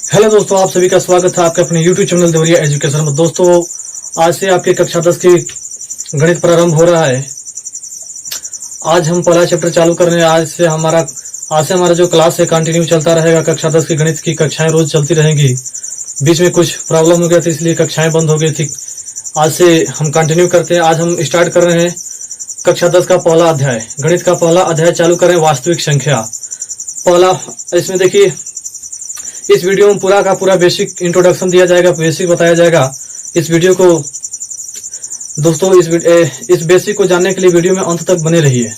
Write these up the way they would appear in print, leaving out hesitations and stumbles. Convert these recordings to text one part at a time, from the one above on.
Hello दोस्तों, आप सभी का स्वागत है आपके अपने YouTube चैनल देवरिया एजुकेशन में। दोस्तों, आज से आपके कक्षा 10 की गणित प्रारंभ हो रहा है। आज हम पहला चैप्टर चालू कर रहे हैं। आज से हमारा जो क्लास है कंटिन्यू चलता रहेगा। कक्षा 10 की गणित की कक्षाएं रोज चलती रहेंगी। बीच में कुछ प्रॉब्लम हो गया था, इसलिए कक्षाएं बंद हो गई थी। आज से हम कंटिन्यू करते हैं। आज हम स्टार्ट कर रहे हैं कक्षा 10 का पहला अध्याय, गणित का पहला अध्याय चालू कर रहे हैं, वास्तविक संख्या। पहला, इसमें देखिए, इस वीडियो में पूरा का पूरा बेसिक इंट्रोडक्शन दिया जाएगा, बेसिक बताया जाएगा। इस वीडियो को दोस्तों, इस बेसिक को जानने के लिए वीडियो में अंत तक बने रहिए।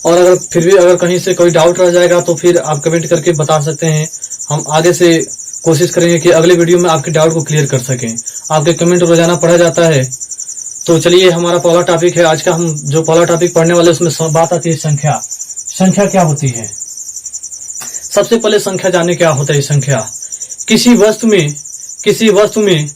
और अगर फिर भी अगर कहीं से कोई डाउट रह जाएगा तो फिर आप कमेंट करके बता सकते हैं। हम आगे से कोशिश करेंगे कि अगले वीडियो में आपके डाउट को क्लियर कर सकें। आपके कमेंट रोजाना पढ़ा जाता है। तो चलिए, हमारा पहला टॉपिक है आज का। हम जो पहला टॉपिक पढ़ने वाले उसमें बात आती है संख्या। संख्या क्या होती है? सबसे पहले संख्या जानने क्या होता है। संख्या किसी वस्तु में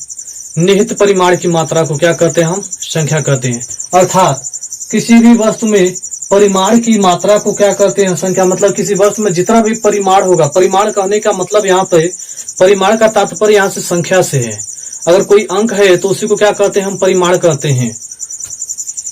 निहित परिमाण की मात्रा को क्या कहते हैं? हम संख्या कहते हैं। अर्थात किसी भी वस्तु में परिमाण की मात्रा को क्या कहते हैं? संख्या। मतलब किसी वस्तु में जितना भी परिमाण होगा, परिमाण कहने का मतलब यहाँ पे परिमाण का तात्पर्य यहाँ से संख्या से है। अगर कोई अंक है तो उसी को क्या कहते हैं? हम परिमाण कहते हैं।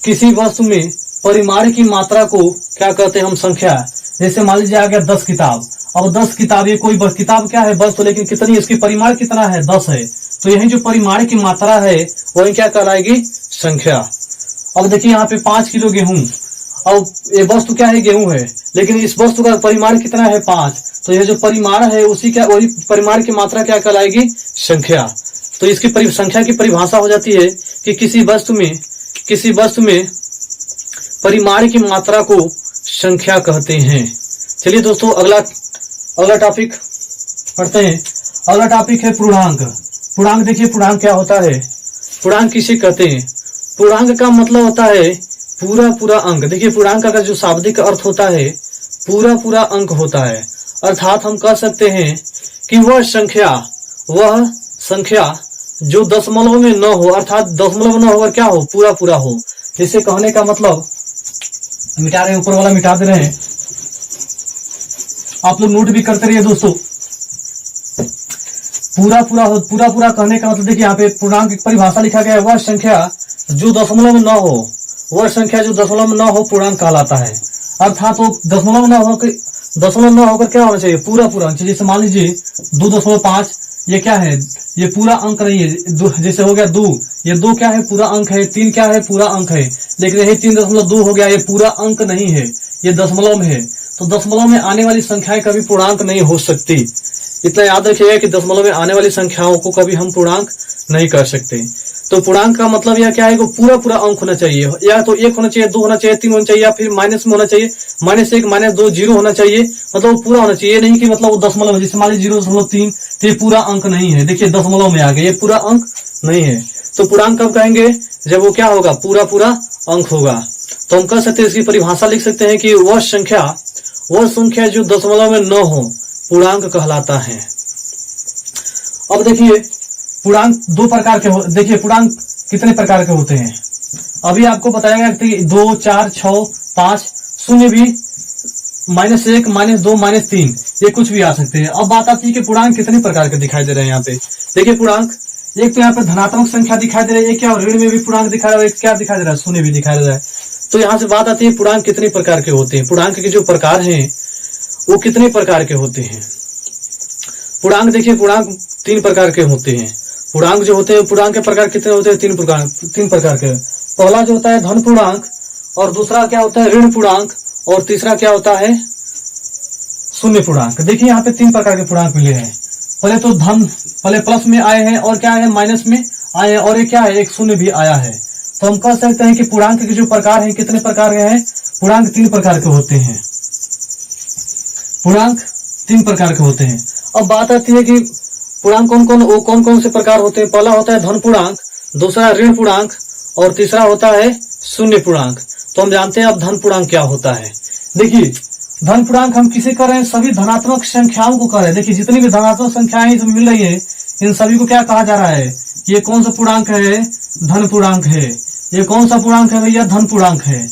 किसी वस्तु में परिमाण की मात्रा को क्या कहते हैं? हम संख्या। जैसे मान लीजिए आ गया 10 किताब। अब 10 किताब, ये कोई किताब क्या है? बस। तो लेकिन कितनी, इसकी परिमाण कितना है? 10 है। तो यही जो परिमाण की मात्रा है वही क्या कहलाएगी? संख्या। अब देखिए यहाँ पे 5 किलो गेहूं। अब ये वस्तु क्या है? गेहूं है। लेकिन इस वस्तु का परिमाण कितना है? 5। तो यह जो परिमाण है वही परिमाण की मात्रा क्या कहलाएगी? संख्या। तो इसकी संख्या की परिभाषा हो जाती है कि किसी वस्तु में परिमाण की मात्रा को संख्या कहते हैं। चलिए दोस्तों, अगला टॉपिक पढ़ते हैं। अगला टॉपिक है पूर्णांक। पूर्णांक देखिए, पूर्णांक क्या होता है? पूर्णांक किसे कहते हैं? पूर्णांक का मतलब होता है पूरा अंक। देखिए, पूर्णांक का जो शाब्दिक अर्थ होता है पूरा अंक होता है। अर्थात हम कह सकते हैं कि वह संख्या जो दशमलव में न हो, अर्थात दशमलव न होकर क्या हो? पूरा हो। जिसे कहने का मतलब, मिटा रहे हैं, ऊपर वाला मिटा दे रहे हैं। आप लोग नोट भी करते रहिए दोस्तों। पूरा कहने का मतलब देखिए, यहाँ पे पूर्णांक की परिभाषा लिखा गया है, वह संख्या जो दशमलव में न हो, पूर्णांक कहलाता है। अर्थात वो दशमलव न होकर क्या होना चाहिए? पूरा अंक। जैसे मान लीजिए 2.5, ये क्या है? ये पूरा अंक नहीं है। जैसे हो गया 2, ये 2 क्या है? पूरा अंक है। 3 क्या है? पूरा अंक है। लेकिन यही 3.2 हो गया, ये पूरा अंक नहीं है, ये दशमलव में है। तो दशमलव में आने वाली संख्याएं कभी पूर्णांक नहीं हो सकती। इतना याद रखिएगा कि दशमलव में आने वाली संख्याओं को कभी हम पूर्णांक नहीं कर सकते। तो पूर्णांक का मतलब यह क्या है? पूरा अंक होना चाहिए। या तो 1 होना चाहिए, 2 होना चाहिए, 3 होना चाहिए, या फिर माइनस में होना चाहिए, -1, -2, 0 होना चाहिए। मतलब पूरा होना चाहिए, नहीं कि मतलब वो दशमलव है। जैसे मान लीजिए 0.3, तो ये पूरा अंक नहीं है। देखिए दशमलव में आ गया, ये पूरा अंक नहीं है। तो पूर्णांक कब कहेंगे? जब वो क्या होगा? पूरा अंक होगा। तो हम कह सकते हैं, इसकी परिभाषा लिख सकते हैं कि वह संख्या जो दशमलव में न हो पूर्णांक कहलाता है। अब देखिए, पूर्णांक 2 प्रकार के देखिए, पूर्णांक कितने प्रकार के होते हैं? अभी आपको बताया गया कि 2, 4, 6, 5, शून्य भी, -1, -2, -3, ये कुछ भी आ सकते हैं। अब बात आती है कि पूर्णांक कितने प्रकार के दिखाई दे रहे हैं यहाँ पे। देखिए पूर्णांक, एक तो यहाँ पे धनात्मक संख्या दिखाई दे रही है, क्या? ऋण में भी पूर्णांक दिखा रहा है, क्या दिखाई दे रहा है? शून्य भी दिखाई दे रहा है। तो यहाँ से बात आती है पूर्णांक कितने प्रकार के होते हैं। पूर्णांक के जो प्रकार हैं वो कितने प्रकार के होते हैं? पूर्णांक देखिए, पूर्णांक 3 प्रकार के होते हैं। पूर्णांक जो होते हैं, पूर्णांक के प्रकार कितने होते हैं? 3 प्रकार के। पहला जो होता है धन पूर्णांक, और दूसरा क्या होता है? ऋण पूर्णांक, और तीसरा क्या होता है? शून्य पूर्णांक। देखिए यहाँ पे 3 प्रकार के पूर्णांक मिले हैं। पहले प्लस में आए हैं, और क्या है? माइनस में आए हैं, और ये क्या है? एक शून्य भी आया है। तो हम कह सकते हैं कि पूर्णांक के जो प्रकार हैं कितने प्रकार के हैं? पूर्णांक 3 प्रकार के होते हैं। पूर्णांक 3 प्रकार के होते हैं। अब बात आती है कि पूर्णांक कौन कौन से प्रकार होते हैं। पहला होता है धन पूर्णांक, दूसरा ऋण पूर्णांक, और तीसरा होता है शून्य पूर्णांक। तो हम जानते हैं अब धन पूर्णांक क्या होता है। देखिए, धन पूर्णांक हम किसे कर रहे हैं? सभी धनात्मक संख्याओं को कर रहे हैं। देखिए जितनी भी धनात्मक संख्याएं इसमें मिल रही है, इन सभी को क्या कहा जा रहा है? ये कौन सा पूर्णांक है? धन पूर्णांक है। ये कौन सा पूर्णांक है भैया? धन पूर्णांक है।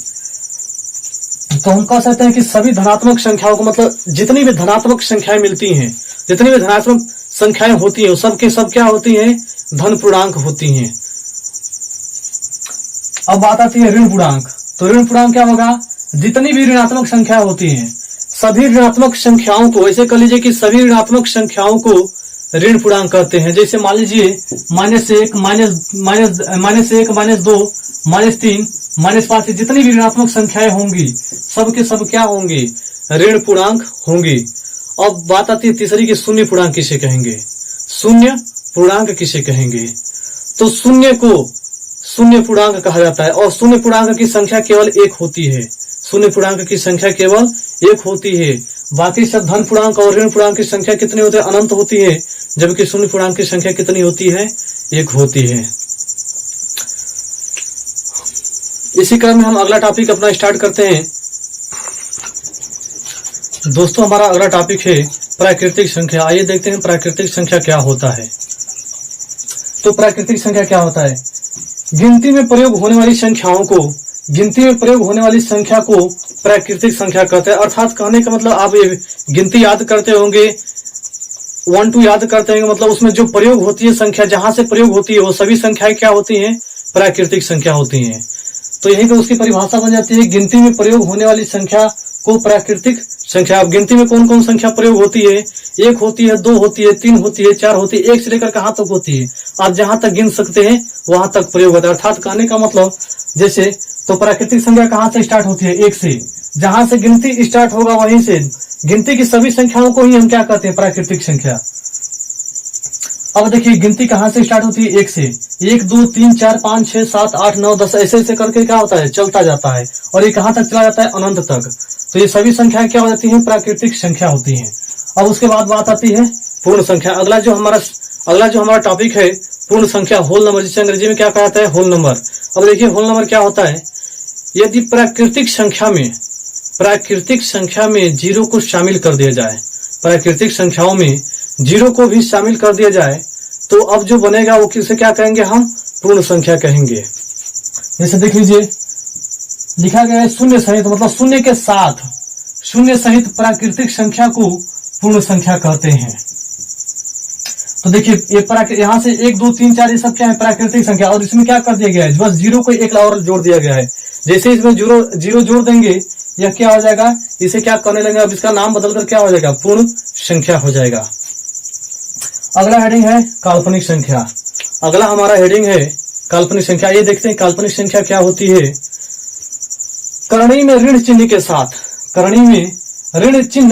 तो हम कह सकते हैं कि सभी धनात्मक संख्याओं को, मतलब जितनी भी धनात्मक संख्याएं मिलती हैं जितनी भी धनात्मक संख्याएं होती है सब के सब क्या होती हैं, धन पूर्णांक होती हैं। अब बात आती है ऋण पूर्णांक। तो ऋण पूर्णांक क्या होगा, जितनी भी ऋणात्मक संख्या होती हैं सभी ऋणात्मक संख्याओं को, ऐसे कर लीजिए कि सभी ऋणात्मक संख्याओं को ऋण पूर्णांक कहते हैं। जैसे मान लीजिए -1, -2, -3, -5 जितनी भी ऋणात्मक संख्याएं होंगी सब के सब क्या होंगे, ऋण पूर्णांक होंगी। अब बात आती है तीसरी की शून्य पूर्णांक किसे कहेंगे, शून्य पूर्णांक किसे कहेंगे। तो शून्य को शून्य पूर्णांक कहा जाता है और शून्य पूर्णांक की संख्या केवल एक होती है, शून्य पूर्णांक की संख्या केवल एक होती है। बाकी सब धन पूर्णांक और ऋण पूर्णांक की संख्या कितनी होती है, अनंत होती है, जबकि शून्य पूर्णांक की संख्या कितनी होती है, एक होती है। इसी क्रम में हम अगला टॉपिक अपना स्टार्ट करते हैं। दोस्तों हमारा अगला टॉपिक है प्राकृतिक संख्या। आइए देखते हैं प्राकृतिक संख्या क्या होता है। तो प्राकृतिक संख्या क्या होता है, गिनती में प्रयोग होने वाली संख्याओं को, गिनती में प्रयोग होने वाली संख्या को प्राकृतिक संख्या कहते हैं। अर्थात कहने का मतलब आप ये गिनती याद करते होंगे, 1 2 याद करते होंगे, मतलब उसमें जो प्रयोग होती है संख्या, जहां से प्रयोग होती है वो सभी संख्याएं क्या होती हैं, प्राकृतिक संख्या होती हैं। तो यही पर उसकी परिभाषा बन जाती है, गिनती में प्रयोग होने वाली संख्या को प्राकृतिक संख्या। अब गिनती में कौन कौन संख्या प्रयोग होती है, 1 होती है, 2 होती है, 3 होती है, 4 होती है, 1 से लेकर कहां तक होती है, आप जहां तक गिन सकते हैं वहां तक प्रयोग होता है। अर्थात कहने का मतलब जैसे, तो प्राकृतिक संख्या कहां से स्टार्ट होती है, 1 से, जहां से गिनती स्टार्ट होगा वहीं से गिनती की सभी संख्याओं को ही हम क्या कहते हैं, प्राकृतिक संख्या। अब देखिए गिनती कहां से स्टार्ट होती है, 1 से, 1 2 3 4 5 6 7 8 9 10 ऐसे ऐसे करके क्या होता है, चलता जाता है, और ये कहां तक चला जाता है, अनंत तक। तो ये सभी संख्याएं क्या हो जाती हैं, प्राकृतिक संख्या होती हैं। अब उसके बाद बात आती है पूर्ण संख्या। अगला जो हमारा टॉपिक है पूर्ण संख्या, होल नंबर, जिसे अंग्रेजी में क्या कहा जाता है, होल नंबर। अब देखिए होल नंबर क्या होता है, यदि प्राकृतिक संख्या में 0 को शामिल कर दिया जाए, प्राकृतिक संख्याओं में 0 को भी शामिल कर दिया जाए तो अब जो बनेगा वो किसे क्या कहेंगे, हम पूर्ण संख्या कहेंगे। जैसे देख लीजिए लिखा गया है शून्य सहित, मतलब शून्य सहित प्राकृतिक संख्या को पूर्ण संख्या कहते हैं। तो देखिए ये यहाँ से 1 2 3 4 ये सब क्या है, प्राकृतिक संख्या, और इसमें क्या कर दिया गया है, बस 0 को एक और जोड़ दिया गया है। जैसे इसमें 0 जोड़ देंगे यह क्या हो जाएगा, इसे क्या करने लगेगा, अब इसका नाम बदलकर क्या हो जाएगा, पूर्ण संख्या हो जाएगा। अगला हेडिंग है काल्पनिक संख्या। अगला हमारा हेडिंग है काल्पनिक संख्या। ये देखते हैं काल्पनिक संख्या क्या होती है। करणी में ऋण चिन्ह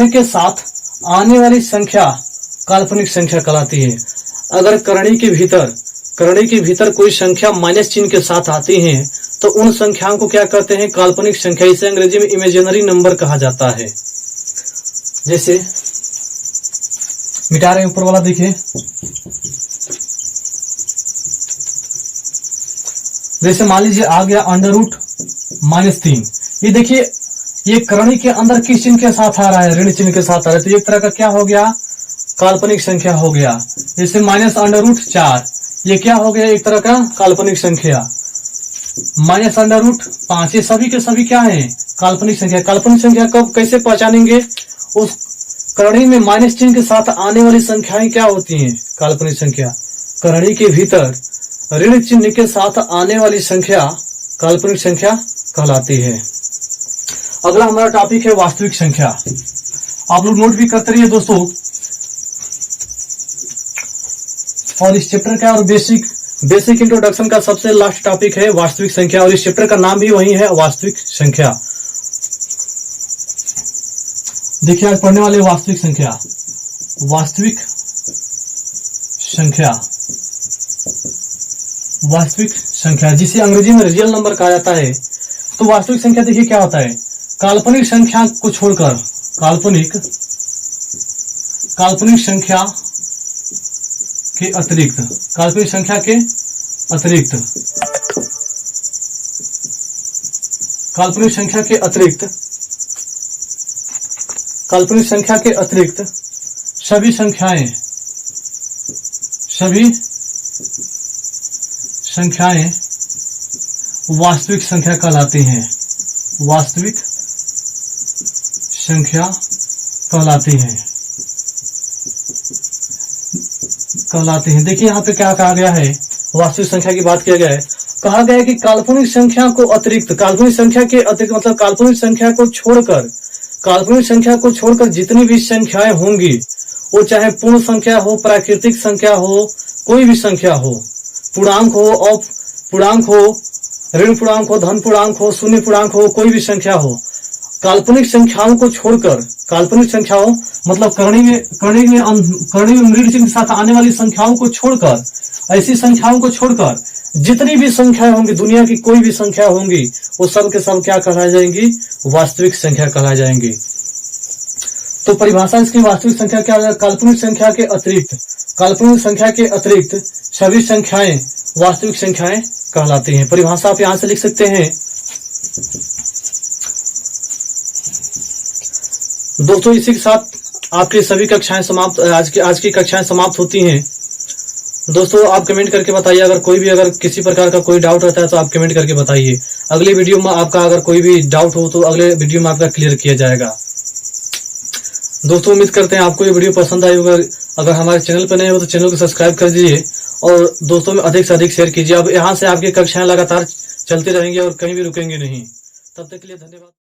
के साथ आने वाली संख्या काल्पनिक संख्या कहलाती है। अगर करणी के भीतर कोई संख्या माइनस चिन्ह के साथ आती है तो उन संख्याओं को क्या कहते हैं, काल्पनिक संख्या। इसे अंग्रेजी में इमेजिनरी नंबर कहा जाता है। जैसे मिटा रहे हैं ऊपर वाला, देखिए जैसे मान लीजिए आ गया √-3। ये देखिए ये करणी के अंदर किस चिन्ह के साथ आ रहा है, ऋण चिन्ह के साथ आ रहा है, तो एक तरह का क्या हो गया, काल्पनिक संख्या हो गया। जैसे -√4 ये क्या हो गया, एक तरह का काल्पनिक संख्या। -√5 ये सभी के सभी क्या है, काल्पनिक संख्या। काल्पनिक संख्या कब कैसे पहचानेंगे, उस करणी में माइनस चिन्ह के साथ आने वाली संख्याएं क्या होती हैं, काल्पनिक संख्या। करणी के भीतर ऋण चिन्ह के साथ आने वाली संख्या काल्पनिक संख्या कहलाती है। अगला हमारा टॉपिक है वास्तविक संख्या। आप लोग नोट भी करते रहिए दोस्तों। और इस चैप्टर का और बेसिक इंट्रोडक्शन का सबसे लास्ट टॉपिक है वास्तविक संख्या, और इस चैप्टर का नाम भी वही है, वास्तविक संख्या। देखिए आज पढ़ने वाले वास्तविक संख्या जिसे अंग्रेजी में रियल नंबर कहा जाता है। तो वास्तविक संख्या देखिए क्या होता है, काल्पनिक संख्या को छोड़कर काल्पनिक संख्या के अतिरिक्त काल्पनिक संख्या के अतिरिक्त सभी संख्याएं वास्तविक संख्या कहलाती हैं। वास्तविक संख्या कहलाती हैं। कहलाते हैं। देखिए यहाँ पे क्या कहा गया है, वास्तविक संख्या की बात किया गया है। कहा गया है कि काल्पनिक संख्या को अतिरिक्त, काल्पनिक संख्या के अतिरिक्त मतलब काल्पनिक संख्या को छोड़कर, काल्पनिक संख्या को छोड़कर जितनी भी संख्याएं होंगी, वो चाहे पूर्ण संख्या हो, प्राकृतिक संख्या हो, कोई भी संख्या हो, पूर्णांक हो, पूर्णांक हो, ऋण पूर्णांक हो, धन पूर्णांक हो, शून्य पूर्णांक हो, कोई भी संख्या हो, काल्पनिक संख्याओं को छोड़कर, काल्पनिक संख्याओं मतलब करणी में मृग चिन्ह के साथ आने वाली संख्याओं को छोड़कर, ऐसी संख्याओं को छोड़कर जितनी भी संख्याएं होंगी, दुनिया की कोई भी संख्या होंगी, वो सब के सब क्या कहलाई जाएंगी, वास्तविक संख्या कहलाई जाएंगी। तो परिभाषा इसकी वास्तविक संख्या क्या है, काल्पनिक संख्या के अतिरिक्त, काल्पनिक संख्या के अतिरिक्त सभी संख्याएं वास्तविक संख्याएं कहलाती हैं। परिभाषा आप यहां से लिख सकते हैं। दोस्तों इसी के साथ आपकी सभी कक्षाएं समाप्त, आज की कक्षाएं समाप्त होती हैं। दोस्तों आप कमेंट करके बताइए, अगर किसी प्रकार का कोई डाउट रहता है तो आप कमेंट करके बताइए। अगले वीडियो में आपका अगर कोई भी डाउट हो तो अगले वीडियो में आपका क्लियर किया जाएगा। दोस्तों उम्मीद करते हैं आपको ये वीडियो पसंद आई होगा। अगर हमारे चैनल पर नए हो तो चैनल को सब्सक्राइब कर दीजिए और दोस्तों में अधिक से अधिक शेयर कीजिए। अब यहाँ से आपकी कक्षाएं लगातार चलती रहेंगी और कहीं भी रुकेंगी नहीं। तब तक के लिए धन्यवाद।